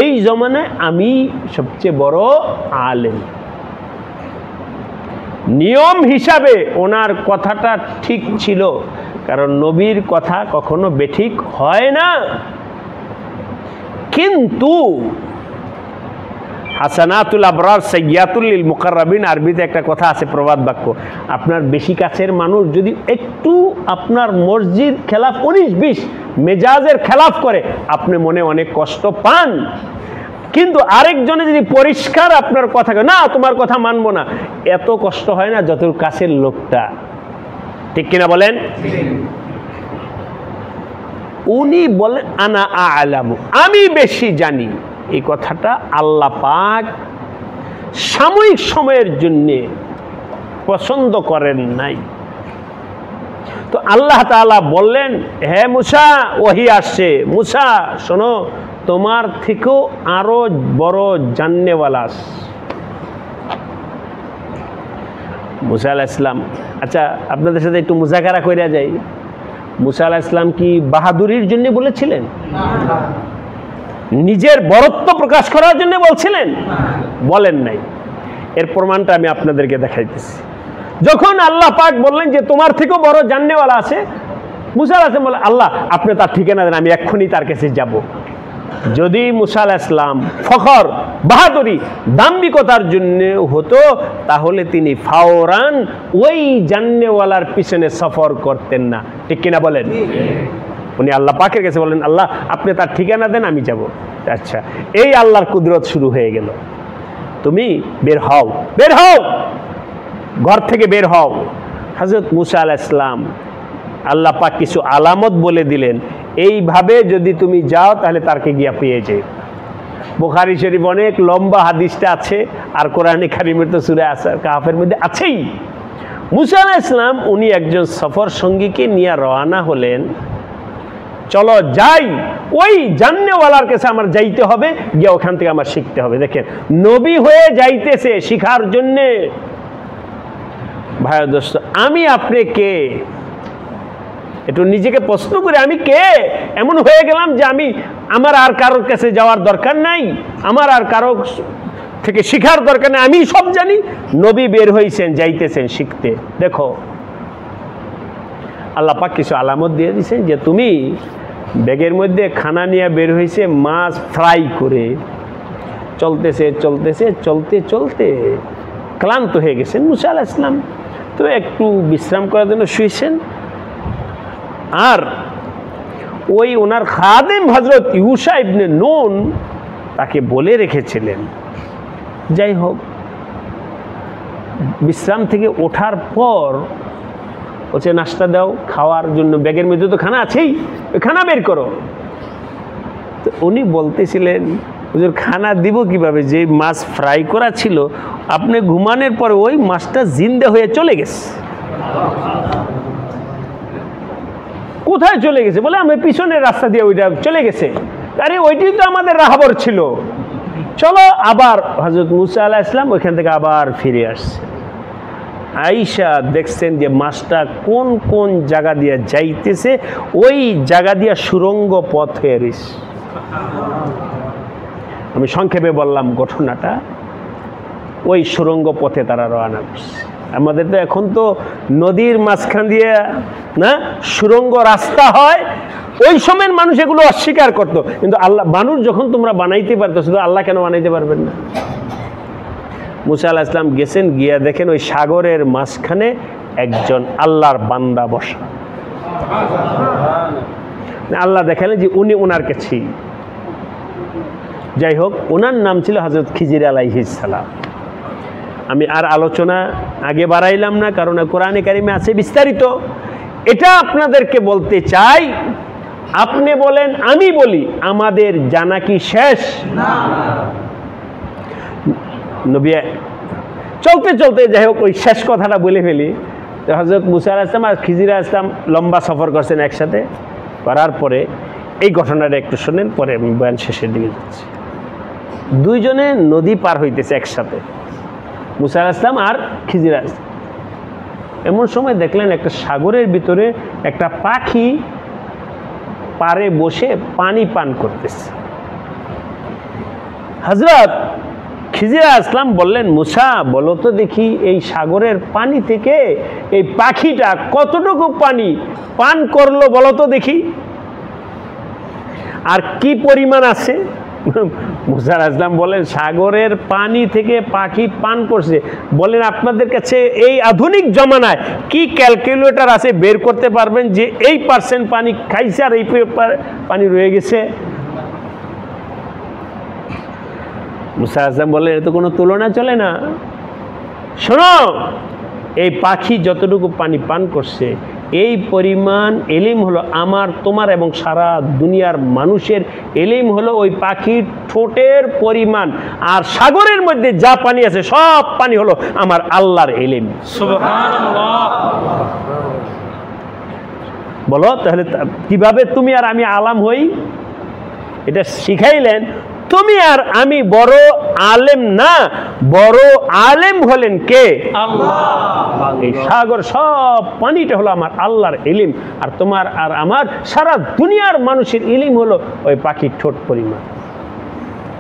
এই জমানায় আমি সবচেয়ে বড় আলেম। নিয়ম হিসাবে ওনার কথাটা ঠিক ছিল, কারণ নবীর কথা কখনো বেঠিক হয় না। কিন্তু হাসানাতুল আবরার সাইয়্যাতুল লিল মুকাররাবিন, আরবিতে একটা কথা আছে, প্রবাদ বাক্য, আপনার বেশি কাছের মানুষ যদি একটু আপনার মর্জির খেলাফ 19-20 মেজাজের খেলাফ করে, আপনি মনে অনেক কষ্ট পান। কিন্তু আরেকজনে যদি পরিষ্কার আপনার কথা না তোমার কথা মানবো না, এত কষ্ট হয় না যত কাছের লোকটা। ঠিক কিনা বলেন? উনি বলেন আনা আ'লামু, আমি বেশি জানি। এই কথাটা আল্লাহ পাক সাময়িক সময়ের জন্য পছন্দ করেন নাই। তো আল্লাহ তাআলা বললেন, হে মূসা, ওহী আসছে, মূসা শোনো, তোমার থেকেও আরো বড় জাননেওয়ালা আছে। মূসা আলাইহিস সালাম, আচ্ছা আপনাদের সাথে একটু মুজাকারা কইরা যাই, মূসা আলাইহিস সালাম কি বাহাদুরির জন্য বলেছিলেন? নিজের বরত্ব প্রকাশ করার জন্য বলছিলেন? বলেন নাই। এর প্রমাণটা আমি আপনাদেরকে দেখাইতেছি। যখন আল্লাহ পাক বললেন যে তোমার থেকেও বড় জাননেওয়ালা আছে, মূসা আলাইহিস সালাম বলে, আল্লাহ আপনি তার ঠিকানা দেন, আমি এক্ষুনি তার কাছে যাব। যদি মূসা আলাইহিস সালাম ফখর, বাহাদুরি, দাম্ভিকতার জন্য হতো, তাহলে তিনি ফাওরান ওই জাননেওয়ালার পিছনে সফর করতেন না। ঠিক কিনা বলেন? উনি আল্লাহ পাকের কাছে বললেন, আল্লাহ আপনি তার ঠিকানা দেন, আমি যাব। আচ্ছা, এই আল্লাহর কুদরত শুরু হয়ে গেল। তুমি বের হও, বের হও, ঘর থেকে বের হও। হযরত মূসা আলাইহিস সালাম আল্লাহ পাক কিছু আলামত বলে দিলেন, এইভাবে যদি তুমি যাও তাহলে তারকে গিয়া পেয়ে যাবে। বুখারী শরীফ অনেক লম্বা হাদিসটা আছে, আর কোরআনে কারীমের তো সূরা কাহাফের মধ্যে আছেই। মুসা আলাইহিস সালাম উনি একজন সফর সঙ্গীকে নিয়ে রওনা হলেন, চলো যাই, ওই জান্নেওয়ালার কাছে আমার যাইতে হবে, গিয়ে ওখান থেকে আমার শিখতে হবে। দেখেন, নবী হয়ে যাইতেছে শিখার জন্যে। ভাই দোস্ত, আমি আপনি কে? একটু নিজেকে প্রশ্ন করে, আমি কে? এমন হয়ে গেলাম যে আমার আর কারোর কাছে যাওয়ার দরকার নাই, আমার আর কারো থেকে শিখার দরকার নেই, আমি সব জানি। নবী বের হয়েছেন, যাইতেছেন শিখতে। দেখো, আল্লাহ পাক কিছু আলামত দিয়ে দিয়েছেন যে তুমি ব্যাগের মধ্যে খানা নিয়ে বের হয়েছে, মাছ ফ্রাই করে, চলতেছে চলতেছে চলতে চলতে ক্লান্ত হয়ে গেছেন মুসা আলাইহিস সালাম। তো একটু বিশ্রাম করার জন্য শুয়েছেন। আর ওই ওনার খাদেম হযরত ইউশা ইবনে নুন তাকে বলে রেখেছিলেন। যাই হোক, বিশ্রাম থেকে ওঠার পর বলছে নাস্তা দাও, খাওয়ার জন্য ব্যাগের মধ্যে তো খানা আছেই, খানা বের করো। তো উনি বলতেছিলেন, হুজুর খানা দিব কিভাবে, যে মাছ ফ্রাই করা ছিল, আপনি ঘুমানোর পরে ওই মাছটা জিন্দা হয়ে চলে গেছে। কোথায় চলে গেছে? বলে আমি পিছনের রাস্তা দিয়ে ওইটা চলে গেছে। আরে ওইটাই তো আমাদের রাহাবর ছিল। চলো আবার হযরত মুসা আলাইহিস সালাম ওইখান থেকে আবার ফিরে আসছে। আয়েশা দেখছেন যে মাছটা কোন কোন জায়গা দিয়ে যাইতেছে, ওই জায়গা দিয়ে সুরঙ্গ পথ হয়ে রয়েছে। আমি সংক্ষেপে বললাম ঘটনাটা। ওই সুরঙ্গ পথে তারা রওনা করছে। আমাদের তো এখন তো নদীর মাঝখান দিয়ে না সুরঙ্গ রাস্তা হয়, ওই সময়ের মানুষ এগুলো অস্বীকার করতো। কিন্তু আল্লাহ, মানুষ যখন তোমরা বানাইতে পারতো, শুধু আল্লাহ কেন বানাইতে পারবেন না? মুসা আলাইহিস সালাম গেছেন, গিয়া দেখেন ওই সাগরের মাঝখানে একজন আল্লাহর বান্দা বসা। আল্লাহ দেখালেন যে উনি ওনার কাছে। যাই হোক, ওনার নাম ছিল হযরত খিজির আলাইহিস সালাম। আমি আর আলোচনা আগে বাড়াইলাম না, কারণ কোরআনে কারিমে আছে বিস্তারিত। এটা আপনাদেরকে বলতে চাই, আপনি বলেন আমি বলি, আমাদের জানা কি শেষ? নবী চলতে চলতে, যাই হোক, ওই শেষ কথাটা বলে ফেলি। হযরত মুসা আলাইহিস সালাম আর খিজির আলাইহিস সালাম লম্বা সফর করছেন একসাথে। করার পরে এই ঘটনাটা একটু শোনেন, পরে আমি বয়ান শেষের দিকে যাচ্ছি। দুইজনে নদী পার হইতেছে একসাথে, মুসা আলাইহিস সালাম আর খিজির আলাইহিস সালাম। এমন সময় দেখলেন একটা সাগরের ভিতরে একটা পাখি পাড়ে বসে পানি পান করতেছে। হযরত খিজির আলাইহিস সালাম বললেন, মুসা বলো তো দেখি, এই সাগরের পানি থেকে এই পাখিটা কতটুকু পানি পান করলো বলো তো দেখি, আর কি পরিমাণ আছে? মুসা আলাইহিস সালাম বলেন, সাগরের পানি থেকে পাখি পান করছে। বলেন আপনাদের কাছে এই আধুনিক জমানায় কি ক্যালকুলেটর আছে, বের করতে পারবেন যে এই % পানি খাইছে আর এই পানি রয়ে গেছে? মুসা আলাইহিস সালাম বললেন, এর তো কোনো তুলনা চলে না। শোনো, এই পাখি যতটুকু পানি পান করছে, এই পরিমাণ এলিম হলো আমার, তোমার এবং সারা দুনিয়ার মানুষের এলিম হলো ওই পাখির ঠোঁটের পরিমাণ। আর সাগরের মধ্যে যা পানি আছে সব পানি হলো আমার আল্লাহর এলিম। সুবহানাল্লাহ। বলো তাহলে কিভাবে তুমি আর আমি আলাম হই? এটা শিখাইলেন। তুমি আর আমি বড় আলেম না, বড় আলেম হলেন কে? আল্লাহ। এই সাগর সব পানিটা হলো আমার আল্লাহর ইলম, আর তোমার আর আমার সারা দুনিয়ার মানুষের ইলম হলো ওই পাখির ঠোঁট পরিমাণ।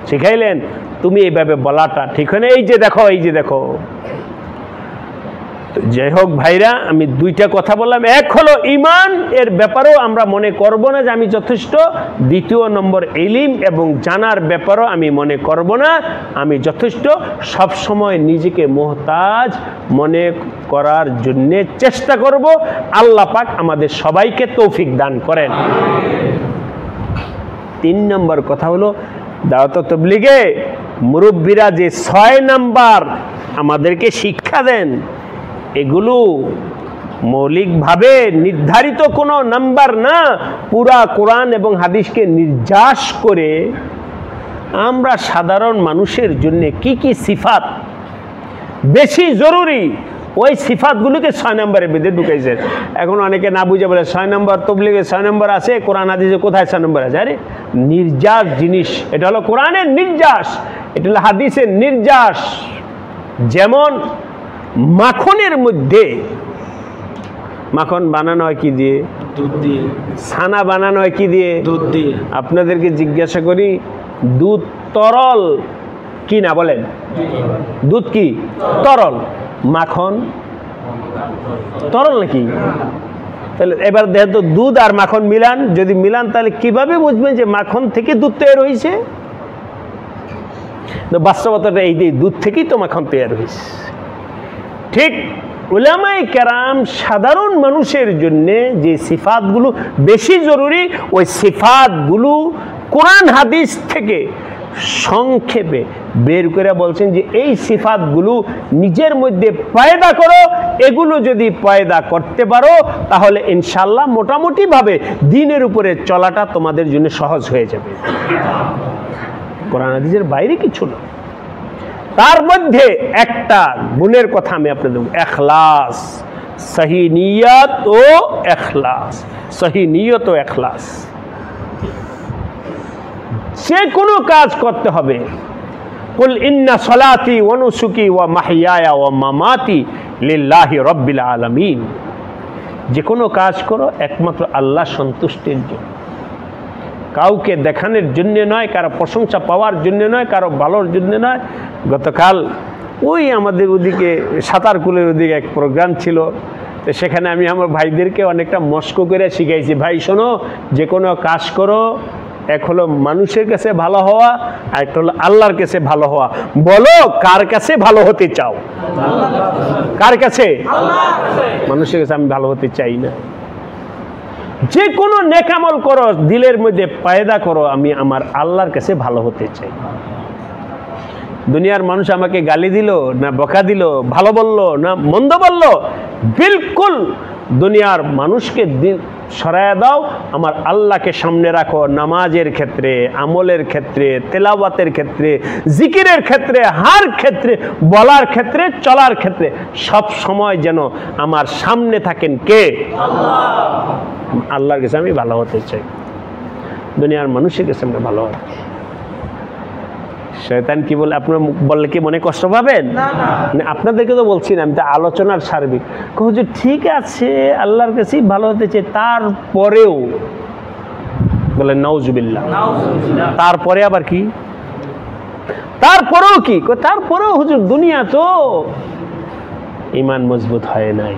শিখাইলেন তুমি এইভাবে বলাটা ঠিক হয় না। এই যে দেখো, এই যে দেখো। যাই হোক ভাইরা, আমি দুইটা কথা বললাম। এক হলো ঈমান, এর ব্যাপারেও আমরা মনে করব না যে আমি যথেষ্ট। দ্বিতীয় নম্বর ইলম এবং জানার ব্যাপারেও আমি মনে করব না আমি যথেষ্ট। সব সময় নিজেকে মুহতাজ মনে করার জন্য চেষ্টা করব। আল্লাহ পাক আমাদের সবাইকে তৌফিক দান করেন। 3 নম্বর কথা হলো দাওয়াত তাবলীগে মুরব্বীরা যে 6 নাম্বার আমাদেরকে শিক্ষা দেন, এগুলো মৌলিকভাবে নির্ধারিত কোনো নাম্বার না। পুরা কোরআন এবং হাদিসকে নির্যাস করে আমরা সাধারণ মানুষের জন্য কি কি সিফাত বেশি জরুরি, ওই সিফাতগুলোকে 6 নম্বরের ভিতরে ঢুকাইছেন। এখন অনেকে না বুঝে বলে 6 নম্বর তবলিগে 6 নম্বর আছে, কোরআন হাদিসে কোথায় 6 নম্বর আছে? আরে নির্যাস জিনিস, এটা হলো কোরআনের নির্যাস, এটা হলো হাদিসের নির্যাস। যেমন মাখনের মধ্যে, মাখন বানানো হয় কি দিয়ে? দুধ দিয়ে। ছানা বানানো হয় কি দিয়ে? দুধ দিয়ে। আপনাদেরকে জিজ্ঞাসা করি, দুধ তরল কি না বলেন? দুধ কি তরল? মাখন তরল নাকি? তাহলে এবার দেখেন তো, দুধ আর মাখন মিলান, যদি মিলান তাহলে কিভাবে বুঝবেন যে মাখন থেকে দুধ তৈরি হয়েছে? বাস্তবতাটা এই যে দুধ থেকেই তো মাখন তৈরি হয়েছে। ঠিক উলামায়ে কেরাম সাধারণ মানুষের জন্য যে সিফাতগুলো বেশি জরুরি, ওই সিফাতগুলো কোরআন হাদিস থেকে সংক্ষেপে বের করে বলছেন যে এই সিফাতগুলো নিজের মধ্যে পয়দা করো। এগুলো যদি পয়দা করতে পারো তাহলে ইনশাআল্লাহ মোটামুটিভাবে দ্বীনের উপরে চলাটা তোমাদের জন্য সহজ হয়ে যাবে। কোরআন হাদিসের বাইরে কিছু না। তার মধ্যে একটা গুণের কথা আমি আপনাদের বলবো, ইখলাস, সহি নিয়ত ও ইখলাস। সহি নিয়ত ও ইখলাস, যে কোনো কাজ করতে হবে। কুল ইন্না সলাতি ওয়া নুসুকি ওয়া মাহইয়ায়া ওয়া মামাতি লিল্লাহি রাব্বিল আলামিন। যে কোনো কাজ করো একমাত্র আল্লাহ সন্তুষ্টির জন্য, কাউকে দেখানোর জন্য নয়, কারো প্রশংসা পাওয়ার জন্য নয়, কারো ভালোর জন্য নয়। গতকাল ওই আমাদের ওদিকে সাঁতারকুলের ওদিকে এক প্রোগ্রাম ছিল, তো সেখানে আমি আমার ভাইদেরকে অনেকটা মস্ক করে শিখাইছি, ভাই শোনো, যে কোনো কাজ করো, এক হলো মানুষের কাছে ভালো হওয়া, আর একটা হলো আল্লাহর কাছে ভালো হওয়া। বলো কার কাছে ভালো হতে চাও? কার কাছে? মানুষের কাছে আমি ভালো হতে চাই না। যে কোনো নেকামল করো, দিলের মধ্যে পয়দা করো আমি আমার আল্লাহর কাছে ভালো হতে চাই। দুনিয়ার মানুষ আমাকে গালি দিল না বকা দিল, ভালো বলল না মন্দ বলল, বিলকুল দুনিয়ার মানুষকে সরায়া দাও, আমার আল্লাহকে সামনে রাখো। নামাজের ক্ষেত্রে, আমলের ক্ষেত্রে, তেলাওয়াতের ক্ষেত্রে, জিকিরের ক্ষেত্রে, হার ক্ষেত্রে, বলার ক্ষেত্রে, চলার ক্ষেত্রে সব সময় যেন আমার সামনে থাকেন কে? আল্লাহর কাছে আমি ভালো হতে চাই, দুনিয়ার মানুষের কাছে আমরা ভালো হতে। শয়তান কি বলে? আপনার বললে কি মনে কষ্ট পাবেন? আপনাদেরকে তো বলছি না, আমি তো আলোচনার সার্বিক। যে ঠিক আছে আল্লাহর কাছেই ভালো হতে চাই, তারপরেও বলে নাউজুবিল্লাহ, তারপরে আবার কি? তারপরেও কি? তারপরেও হুজুর দুনিয়া তো ঈমান মজবুত হয় নাই,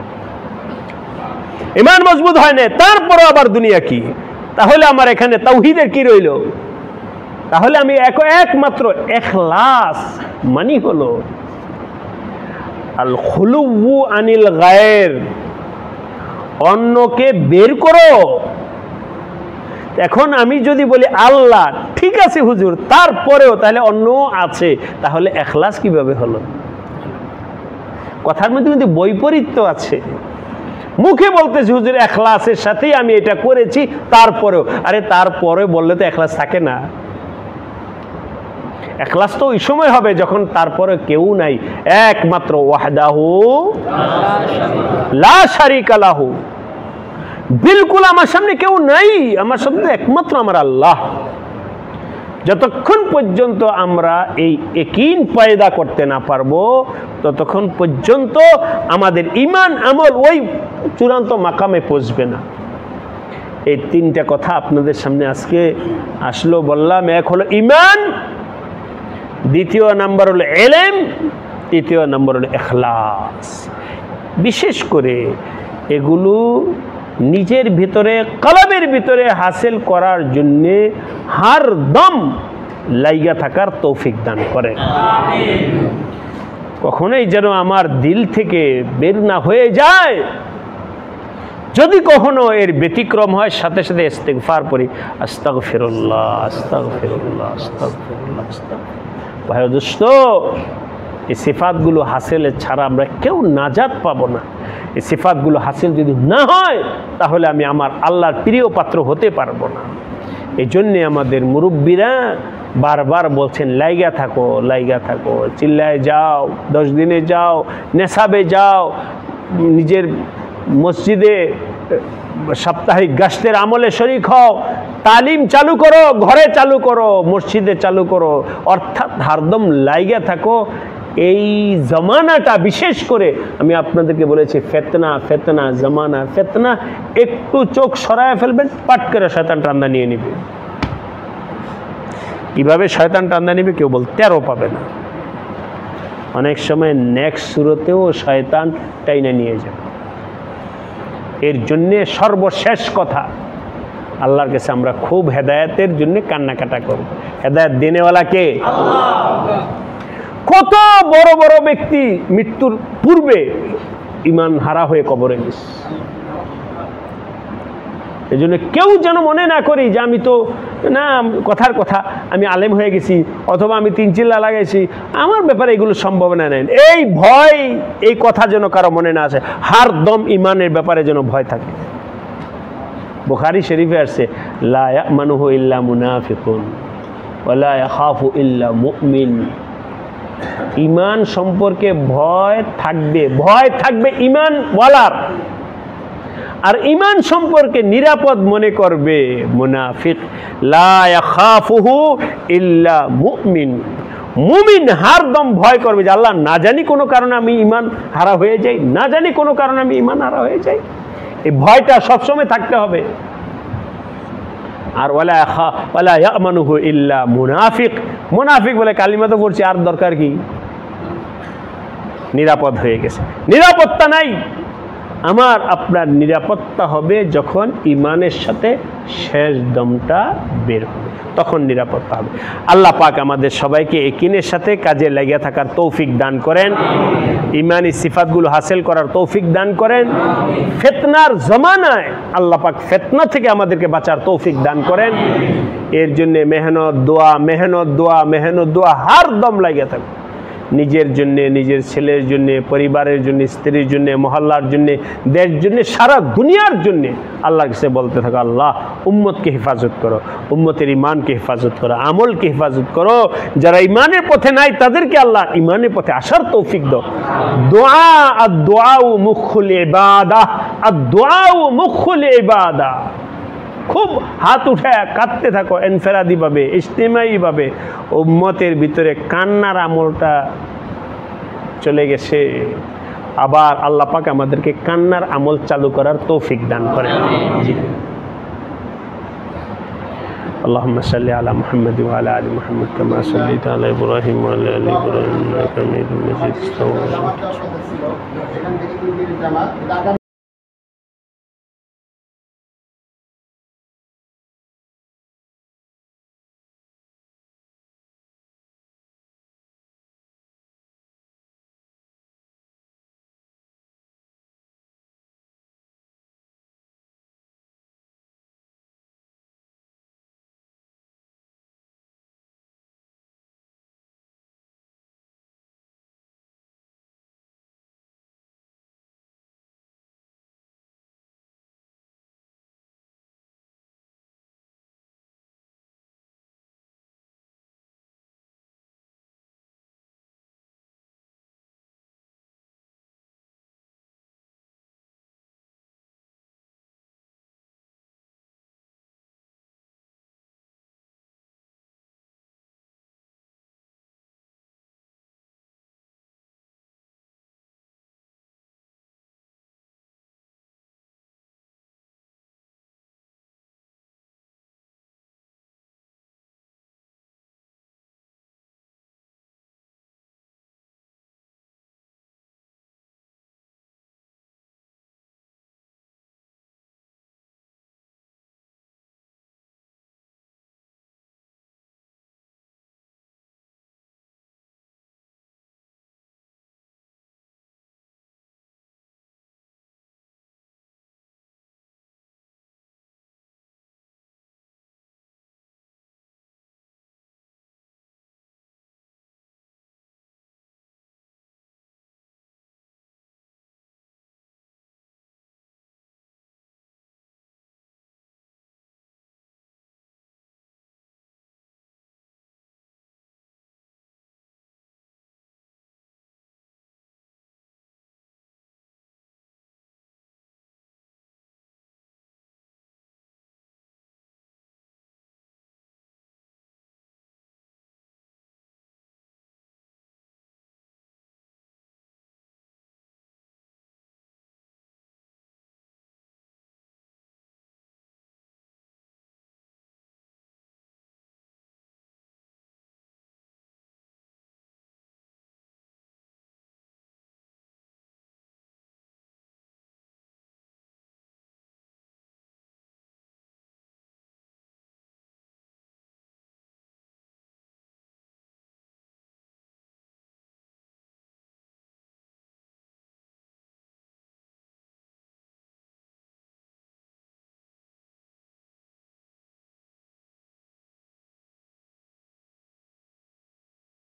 ঈমান মজবুত হয় নাই, তারপরেও আবার দুনিয়া কি? তাহলে আমার এখানে তাওহীদের কি রইল? তাহলে আমি একমাত্র ইখলাস মানে হলো আল খুলু আনিল গায়র, অন্যকে বের করো। এখন আমি যদি বলি আল্লাহ, ঠিক আছে হুজুর, তারপরেও তাহলে অন্য আছে, তাহলে ইখলাস কিভাবে হলো? কথার মধ্যে কিন্তু বৈপরীত্য আছে। মুখে বলতেছি হুজুর ইখলাসের সাথেই আমি এটা করেছি, তারপরেও। আরে তারপরে বললে তো ইখলাস থাকে না। ইখলাস তো ওই সময় হবে যখন তারপরে কেউ নাই, একমাত্র ওয়াহদাহু লা শারীকা লাহু, বিলকুল আমার সামনে কেউ নাই, আমার সামনে একমাত্র আমার আল্লাহ। যতক্ষণ পর্যন্ত আমরা এই ইয়াকিন পয়দা করতে না পারবো, ততক্ষণ পর্যন্ত আমাদের ঈমান আমল ওই চূড়ান্ত মাকামে পৌঁছবে না। এই তিনটা কথা আপনাদের সামনে আজকে আসলো, বললাম। এক হলো ঈমান, দ্বিতীয় নাম্বার হলো ইলম, তৃতীয় নাম্বার হলো ইখলাস। বিশেষ করে এগুলো নিজের ভিতরে, কলবের ভিতরে হাসিল করার জন্যে হরদম লাইগা থাকার তৌফিক দান করেন। কখনোই যেন আমার দিল থেকে বের না হয়ে যায়। যদি কখনো এর ব্যতিক্রম হয়, সাথে সাথে ইস্তিগফার পড়ি, আস্তাগফিরুল্লাহ আস্তাগফিরুল্লাহ আস্তাগফিরুল্লাহ আস্তাগফিরুল্লাহ। ভাই দোস্ত, এই সিফাতগুলো হাসিলের ছাড়া আমরা কেউ নাজাত পাবো না। এই সিফাতগুলো হাসিল যদি না হয়, তাহলে আমি আমার আল্লাহর প্রিয় পাত্র হতে পারবো না। এই জন্যে আমাদের মুরব্বীরা বারবার বলছেন লাইগা থাকো, চিল্লায় যাও, 10 দিনে যাও, নেশাবে যাও, নিজের মসজিদে সাপ্তাহিক গাস্তের আমলে শরীক হও, তালিম চালু করো, ঘরে চালু করো, মসজিদে চালু করো, অর্থাৎ হরদম লাইগা থাকো। এই জমানাটা বিশেষ করে আমি আপনাদেরকে বলেছি ফেতনা জমানা ফেতনা, একটু চোখ সরায় ফেলবেন, পাট করে শয়তান টান্দা নিয়ে নিবে। কিভাবে শয়তান টান্দা নিবে কেউ বলতেও পাবে না। অনেক সময় নেক্সট সুরতেও শয়তান টাইনা নিয়ে যাবে। এর জন্যে সর্বশেষ কথা, আল্লাহর কাছে আমরা খুব হেদায়েতের জন্য কান্নাকাটা করব। হেদায়েত দেনেওয়ালা কে? আল্লাহ। কত বড় বড় ব্যক্তি মৃত্যুর পূর্বে ঈমান হারা হয়ে কবরে গেছে। এই জন্য কেউ যেন মনে না করি যে আমি তো না, কথার কথা আমি আলেম হয়ে গেছি অথবা আমি 3 চিল্লা লাগাইছি, আমার ব্যাপারে এগুলো সম্ভাবনা নেই। এই ভয়, এই কথা যেন কারো মনে না আসে। হরদম ঈমানের ব্যাপারে যেন ভয় থাকে। বুখারী শরীফে আসছে, লা ইয়ামানুহু ইল্লা মুনাফিকুন ওয়া লা ইয়াখাফু ইল্লা মুমিন। ঈমান সম্পর্কে ভয় থাকবে ঈমান ওয়ালার, আর ঈমান সম্পর্কে নিরাপদ মনে করবে মুনাফিক। লা ইয়াখাফুহু ইল্লা মুমিন। মুমিন হরদম ভয় করবে যে আল্লাহ, না জানি কোনো কারণে আমি ঈমান হারা হয়ে যাই, না জানি কোনো কারণে আমি ঈমান হারা হয়ে যাই। এই ভয়টা সবসময় থাকতে হবে। আর ওয়ালা ইয়ামানুহু ইল্লা মুনাফিক। মুনাফিক বলে কালিমা তো পড়ছি, আর দরকার কি? নিরাপদ হয়ে গেছে, নিরাপত্তা নাই। আমার আপনার নিরাপত্তা হবে যখন ঈমানের সাথে শেষ দমটা বের হবে, তখন নিরাপত্তা হবে। আল্লাহ পাক আমাদের সবাইকে ইয়াকিনের সাথে কাজে লাগিয়ে থাকার তৌফিক দান করেন, ঈমানি সিফাতগুলো হাসিল করার তৌফিক দান করেন। ফিতনার জমানায় আল্লাহ পাক ফিতনা থেকে আমাদেরকে বাঁচার তৌফিক দান করেন। এর জন্য মেহনত দোয়া হরদম লাগিয়ে থাকুন। নিজের জন্য, নিজের ছেলের জন্য, পরিবারের জন্য, স্ত্রীর জন্য, মহল্লার জন্য, দেশ জন্য, সারা দুনিয়ার জন্য আল্লাহর কাছে বলতে থাকো, আল্লাহ উম্মতকে হেফাজত করো, উম্মতের ঈমানকে হেফাজত করো, আমলকে হেফাজত করো। যারা ঈমানের পথে নাই তাদেরকে আল্লাহ ঈমানের পথে আসার তৌফিক দাও। দুআউ মুখুল ইবাদাহ, দুআউ মুখুল ইবাদাহ। খুব হাত উঠায় কাঁদতে থাকো, এনফেরাদি ভাবে, ইজতিমাই ভাবে। উম্মতের ভিতরে কান্নার আমলটা চলে গেছে। আবার আল্লাহ পাক আমাদেরকে কান্নার আমল চালু করার তৌফিক দান করেন। اللهم صل على محمد وعلى ال محمد كما صليت على ابراهيم وعلى ال ابراهيم انك حميد مجيد।